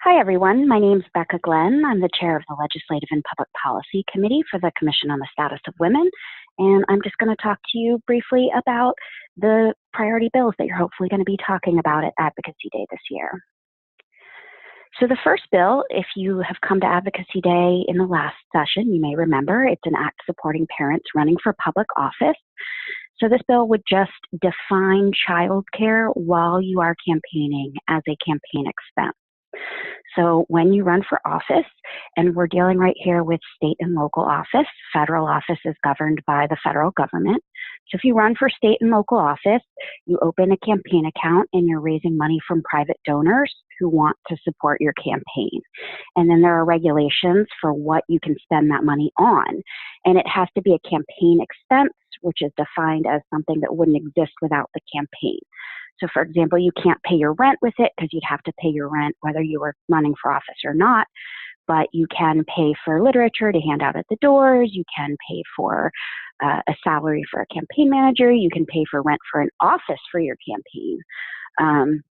Hi, everyone. My name is Becca Glenn. I'm the chair of the Legislative and Public Policy Committee for the Commission on the Status of Women, and I'm just going to talk to you briefly about the priority bills that you're hopefully going to be talking about at Advocacy Day this year. So the first bill, if you have come to Advocacy Day in the last session, you may remember it's an act supporting parents running for public office. So this bill would just define childcare while you are campaigning as a campaign expense. So when you run for office, and we're dealing right here with state and local office, federal office is governed by the federal government. So if you run for state and local office, you open a campaign account and you're raising money from private donors who want to support your campaign. And then there are regulations for what you can spend that money on. And it has to be a campaign expense, which is defined as something that wouldn't exist without the campaign. So for example, you can't pay your rent with it because you'd have to pay your rent whether you were running for office or not, but you can pay for literature to hand out at the doors, you can pay for a salary for a campaign manager, you can pay for rent for an office for your campaign.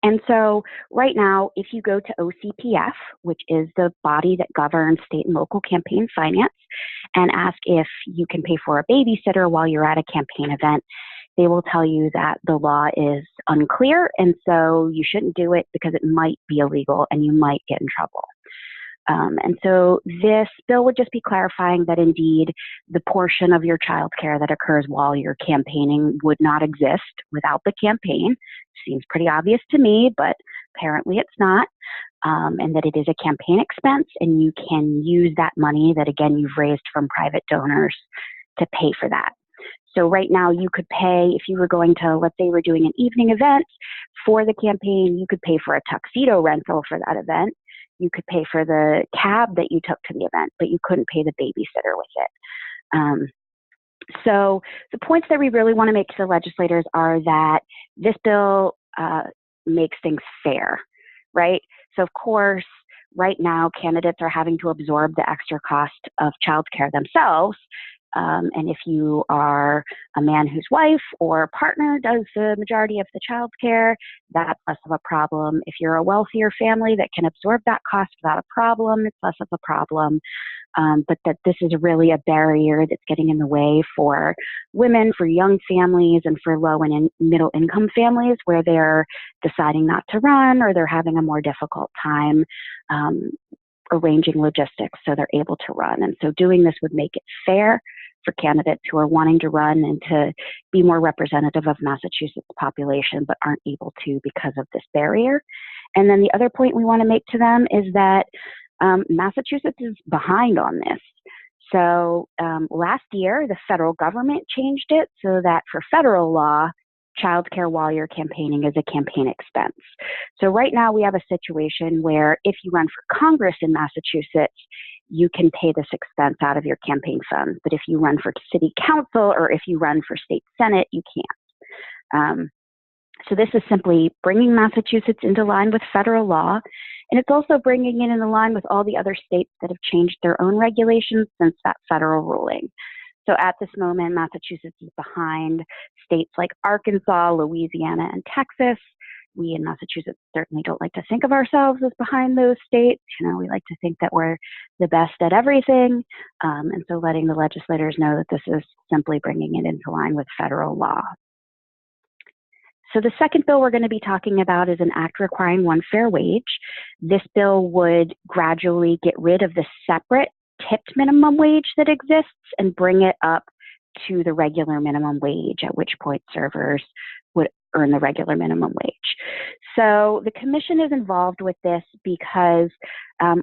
And so right now, if you go to OCPF, which is the body that governs state and local campaign finance, and ask if you can pay for a babysitter while you're at a campaign event, they will tell you that the law is unclear, and so you shouldn't do it because it might be illegal and you might get in trouble. And so this bill would just be clarifying that indeed the portion of your child care that occurs while you're campaigning would not exist without the campaign. Seems pretty obvious to me, but apparently it's not. And that it is a campaign expense and you can use that money that, again, you've raised from private donors to pay for that. So right now you could pay, if you were going to, let's say we're doing an evening event for the campaign, you could pay for a tuxedo rental for that event. You could pay for the cab that you took to the event, but you couldn't pay the babysitter with it. So the points that we really want to make to the legislators are that this bill makes things fair, right? So of course, right now candidates are having to absorb the extra cost of childcare themselves. And if you are a man whose wife or partner does the majority of the child care, that's less of a problem. If you're a wealthier family that can absorb that cost without a problem, it's less of a problem. But that this is really a barrier that's getting in the way for women, for young families, and for low and middle income families where they're deciding not to run or they're having a more difficult time arranging logistics so they're able to run. And so doing this would make it fair for candidates who are wanting to run and to be more representative of Massachusetts population but aren't able to because of this barrier. And then the other point we want to make to them is that Massachusetts is behind on this. So last year, the federal government changed it so that for federal law, childcare while you're campaigning is a campaign expense. So right now we have a situation where if you run for Congress in Massachusetts, you can pay this expense out of your campaign funds. But if you run for city council or if you run for state senate, you can't. So this is simply bringing Massachusetts into line with federal law, and it's also bringing it into line with all the other states that have changed their own regulations since that federal ruling. So at this moment, Massachusetts is behind states like Arkansas, Louisiana, and Texas. We in Massachusetts certainly don't like to think of ourselves as behind those states. You know, we like to think that we're the best at everything. And so letting the legislators know that this is simply bringing it into line with federal law. So the second bill we're going to be talking about is an act requiring one fair wage. This bill would gradually get rid of the separate tipped minimum wage that exists and bring it up to the regular minimum wage, at which point servers would earn the regular minimum wage. So the commission is involved with this because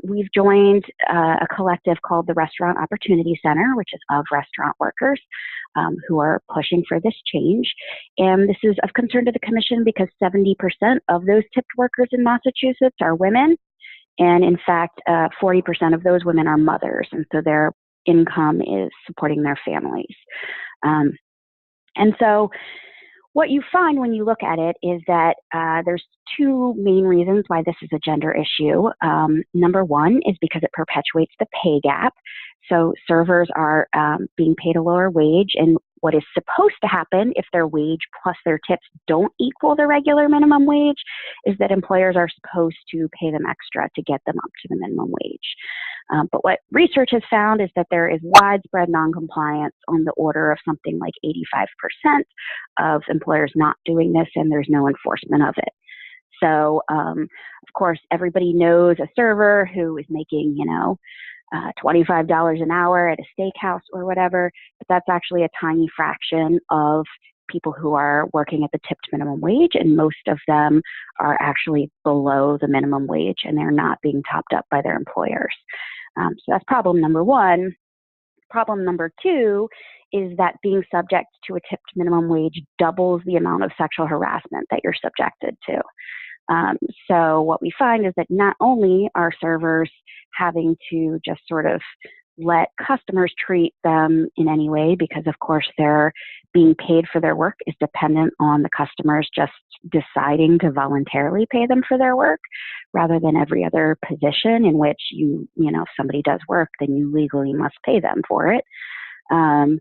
we've joined a collective called the Restaurant Opportunity Center, which is of restaurant workers who are pushing for this change. And this is of concern to the commission because 70% of those tipped workers in Massachusetts are women. And in fact, 40% of those women are mothers. And so their income is supporting their families. And so what you find when you look at it is that there's two main reasons why this is a gender issue. Number one is because it perpetuates the pay gap. So servers are being paid a lower wage, and what is supposed to happen if their wage plus their tips don't equal the regular minimum wage is that employers are supposed to pay them extra to get them up to the minimum wage. But what research has found is that there is widespread noncompliance on the order of something like 85% of employers not doing this, and there's no enforcement of it. So, of course, everybody knows a server who is making, $25 an hour at a steakhouse or whatever, but that's actually a tiny fraction of people who are working at the tipped minimum wage, and most of them are actually below the minimum wage, and they're not being topped up by their employers. So that's problem number one. Problem number two is that being subject to a tipped minimum wage doubles the amount of sexual harassment that you're subjected to. So what we find is that not only are servers having to just sort of let customers treat them in any way, because of course they're being paid for their work is dependent on the customers just deciding to voluntarily pay them for their work, rather than every other position in which if somebody does work, then you legally must pay them for it. And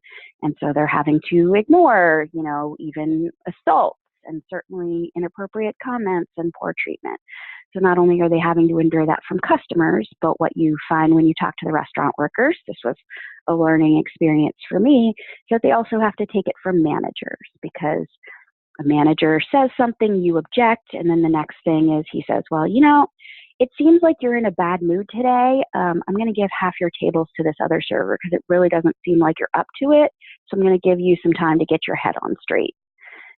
so they're having to ignore, even assaults and certainly inappropriate comments and poor treatment. So not only are they having to endure that from customers, but what you find when you talk to the restaurant workers, this was a learning experience for me, is that they also have to take it from managers, because a manager says something, you object, and then the next thing is he says, well, it seems like you're in a bad mood today. I'm going to give half your tables to this other server because it really doesn't seem like you're up to it. So I'm going to give you some time to get your head on straight.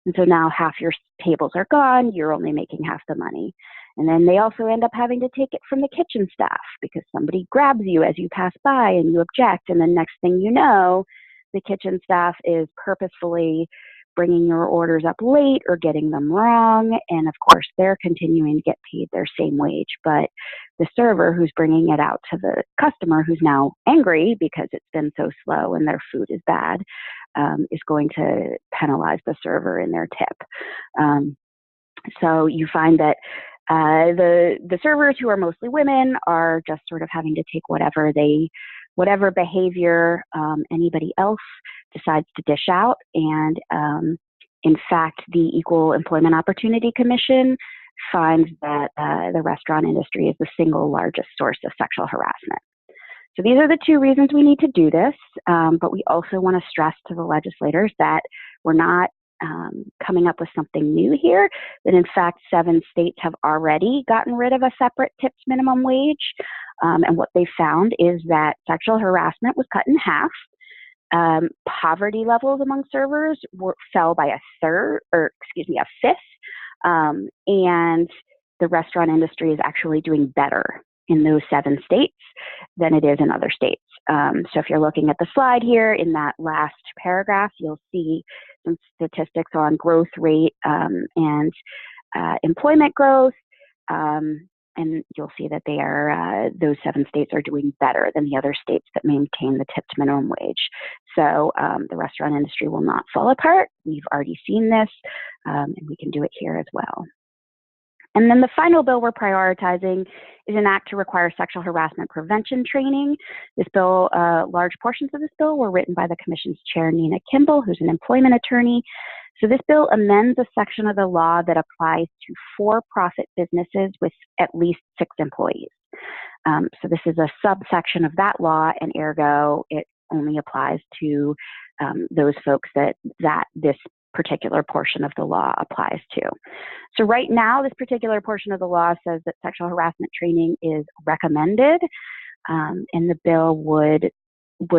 And so now half your tables are gone, you're only making half the money. And then they also end up having to take it from the kitchen staff because somebody grabs you as you pass by and you object. And then next thing you know, the kitchen staff is purposefully bringing your orders up late or getting them wrong. And of course, they're continuing to get paid their same wage. But the server who's bringing it out to the customer, who's now angry because it's been so slow and their food is bad, is going to penalize the server in their tip. So you find that the servers, who are mostly women, are just sort of having to take whatever behavior anybody else decides to dish out. And in fact, the Equal Employment Opportunity Commission finds that the restaurant industry is the single largest source of sexual harassment. So these are the two reasons we need to do this, but we also want to stress to the legislators that we're not coming up with something new here, that in fact 7 states have already gotten rid of a separate tipped minimum wage. And what they found is that sexual harassment was cut in half. Poverty levels among servers fell by a fifth. And the restaurant industry is actually doing better in those 7 states than it is in other states. So if you're looking at the slide here, in that last paragraph, you'll see some statistics on growth rate and employment growth. And you'll see that those 7 states are doing better than the other states that maintain the tipped minimum wage. So the restaurant industry will not fall apart. We've already seen this, and we can do it here as well. And then the final bill we're prioritizing is an act to require sexual harassment prevention training. This bill, large portions of this bill were written by the Commission's chair, Nina Kimball, who's an employment attorney. So this bill amends a section of the law that applies to for-profit businesses with at least 6 employees. So this is a subsection of that law, and ergo, it only applies to those folks that this particular portion of the law applies to. So right now, this particular portion of the law says that sexual harassment training is recommended, and the bill would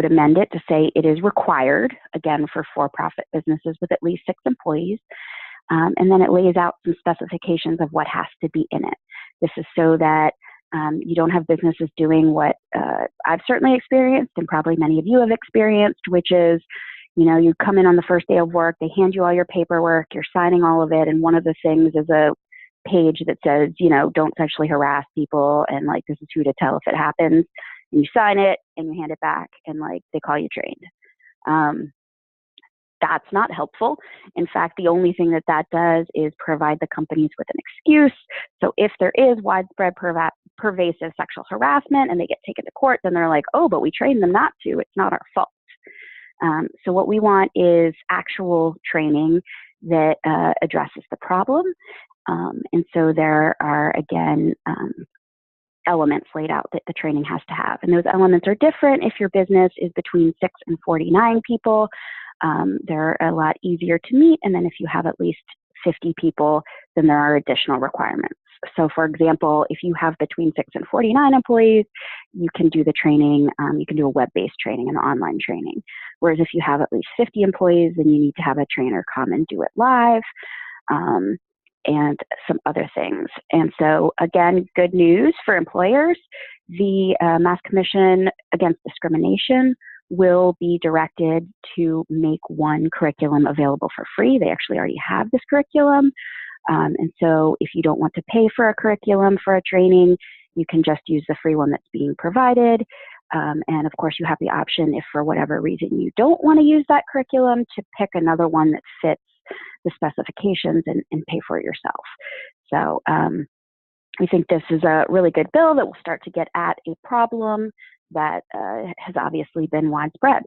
amend it to say it is required, again, for-profit businesses with at least 6 employees. And then it lays out some specifications of what has to be in it. This is so that you don't have businesses doing what I've certainly experienced, and probably many of you have experienced, which is, you come in on the first day of work, they hand you all your paperwork, you're signing all of it, and one of the things is a page that says, don't sexually harass people, and this is who to tell if it happens. And you sign it, and you hand it back, and they call you trained. That's not helpful. In fact, the only thing that does is provide the companies with an excuse. So if there is widespread pervasive sexual harassment and they get taken to court, then they're like, oh, but we trained them not to. It's not our fault. So what we want is actual training that addresses the problem. And so there are, again, elements laid out that the training has to have. And those elements are different if your business is between 6 and 49 people. They're a lot easier to meet. And then if you have at least 50 people, then there are additional requirements. So for example, if you have between 6 and 49 employees, you can do the training, you can do a web-based training and online training. Whereas if you have at least 50 employees, then you need to have a trainer come and do it live. And some other things. And so again, good news for employers, the Mass Commission Against Discrimination will be directed to make one curriculum available for free. They actually already have this curriculum. And so if you don't want to pay for a curriculum for a training, you can just use the free one that's being provided. And of course, you have the option, if for whatever reason you don't want to use that curriculum, to pick another one that fits the specifications and pay for it yourself. So we think this is a really good bill that will start to get at a problem that has obviously been widespread.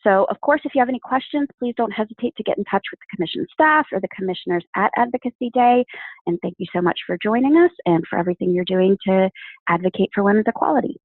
So of course, if you have any questions, please don't hesitate to get in touch with the Commission staff or the commissioners at Advocacy Day. And thank you so much for joining us and for everything you're doing to advocate for women's equality.